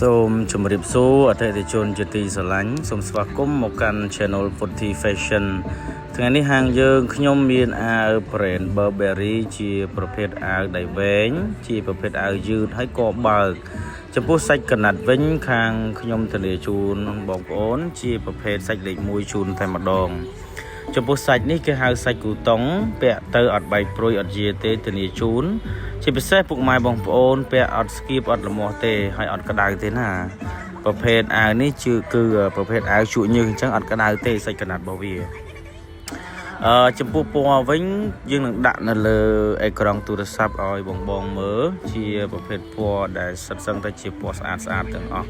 សូមជម្រាបសួរអតិថិជនជាទីស្រឡាញ់សូមស្វាគមន៍មកកាន់ Channel Putty Fashion ថ្ងៃនេះហាងយើងខ្ញុំមានអាវ brand Burberry ជាប្រភេទអាវដៃវែងជាប្រភេទអាវយឺតហើយក៏បើកចំពោះសាច់កណាត់វិញខាងខ្ញុំធានាជូនបងប្អូនជាប្រភេទសាច់លេខ1ជូនតែម្ដងចំពោះសាច់នេះគេហៅសាច់គូតុងពាក់ទៅអត់បែកព្រួយអត់យាទេធានាជូនជាពិសេសពុកម៉ែបងប្អូនពាក់អត់ស្គៀបអត់ល្មាស់ទេហើយអត់ក្តៅទេណាប្រភេទអាវនេះគឺប្រភេទអាវជក់ញើសអញ្ចឹងអត់ក្តៅទេសាច់កណាត់របស់វាចំពោះពណ៌វិញយើងនឹងដាក់នៅលើអេក្រង់ទូរស័ព្ទឲ្យបងមើលជាប្រភេទពណ៌ដែលសិតសឹងតែជាពណ៌ស្អាតទាំងអស់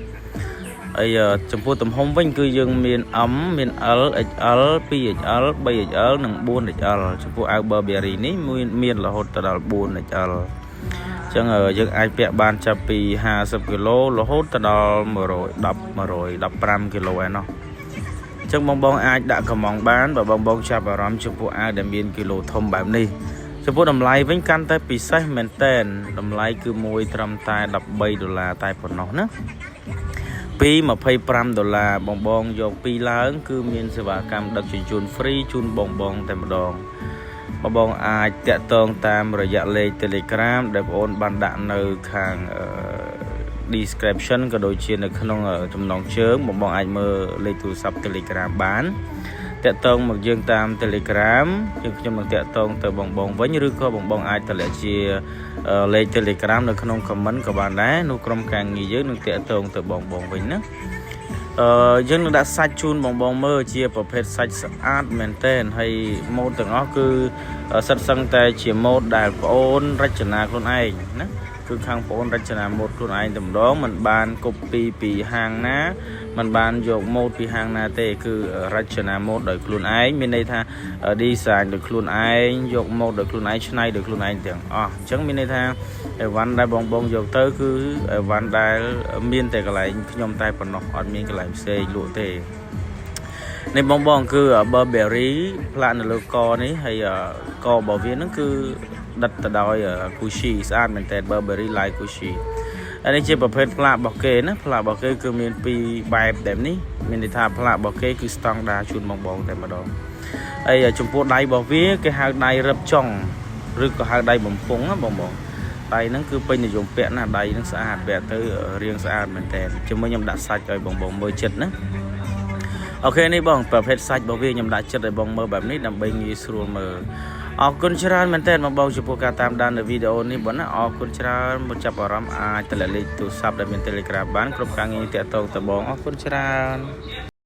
ហើយចំពោះទំហំវិញគឺយើងមាន M មាន L XL 2XL 3XL និង 4XL ចំពោះអាវ Burberry នេះមានរហូតដល់ 4XL អញ្ចឹងយើងអាចពាក់បានចាប់ពី50គីឡូរហូតដល់115គីឡូឯណោះអញ្ចឹងបងអាចដាក់កំងបានបើបងចាប់អារម្មណ៍ចំពោះអាវដែលមានគីឡូធំបែបនេះចំពោះតម្លៃវិញកាន់តែពិសេសមែនតែនតម្លៃគឺមួយត្រឹមតែ$13តែប៉ុណ្ណោះណាពី$25បងយក2ឡើងគឺមានសេវាកម្មដឹកជញ្ជូនហ្វ្រីជូនបងតែម្ដងបងអាចតាក់ទងតាមរយៈលេខ Telegram ដែលបងអូនបានដាក់នៅខាងdescription ក៏ដូចជានៅក្នុងចំណងជើងបងអាចមើលលេខទូរស័ព្ទ Telegram បានតាក់ទងមកយើងតាម Telegram ខ្ញុំនឹងតាក់ទងទៅបងវិញឬក៏បងអាចតម្លាក់ជាលេខ Telegram នៅក្នុង comment ក៏បានដែរនោះក្រុមការងារយើងនឹងតាក់ទងទៅបងវិញណាយើងនឹងដាក់សាច់ជូនបងមើលជាប្រភេទសាច់ស្អាតមែនទែនហើយម៉ូដទាំងអស់គឺសិតសឹងតែជាម៉ូដដែលបងអូនរចនាខ្លួនឯងណាគឺខាងបងអូនរចនាម៉ូដខ្លួនឯងតែម្ដងមិនបានកូពីពីហាងណាមិនបានយកម៉ូដពីហាងណាទេគឺរចនាម៉ូដដោយខ្លួនឯងមានន័យថា design ដោយខ្លួនឯងយកម៉ូដដោយខ្លួនឯងច្នៃដោយខ្លួនឯងទាំងអស់អញ្ចឹងមានន័យថាអីវ៉ាន់ដែលបងយកទៅគឺអីវ៉ាន់ដែលមានតែកន្លែងខ្ញុំតែប៉ុណ្ណោះអត់មានកន្លែងផ្សេងលក់ទេនេះបងគឺ Burberry ផ្លាកនៅលើកនេះហើយករបស់វាហ្នឹងគឺដិតទៅដោយ Gucci ស្អាតមែនតើ Burberry Light Gucci អានេះជាប្រភេទផ្លាករបស់គេណាផ្លាករបស់គេគឺមាន2បែបតែនេះមានន័យថាផ្លាករបស់គេគឺស្តង់ដារជូនបងតែម្ដងហើយចំពោះដៃរបស់វាគេហៅដៃរឹបចុងឬក៏ហៅដៃបំពង់ណាបងដៃហ្នឹងគឺពេញនិយមពាក់ណាដៃហ្នឹងស្អាតពាក់ទៅរាងស្អាតមែនតើជាមួយខ្ញុំដាក់សាច់ឲ្យបងមើលចិត្តណាអូខេនេះបងប្រភេទសាច់របស់វាខ្ញុំដាក់ចិត្តឲ្យបងមើលបែបនេះដើម្បីងាយស្រួលមើលអរគុណច្រើនមែនតើបងចំពោះការតាមដាននៅវីដេអូនេះបងណាអរគុណច្រើនមកចាប់អារម្មណ៍អាចតម្លាក់លេខទូរស័ព្ទដែលមាន Telegram បានគ្រប់ការងារតាក់ទងទៅបងអរគុណច្រើន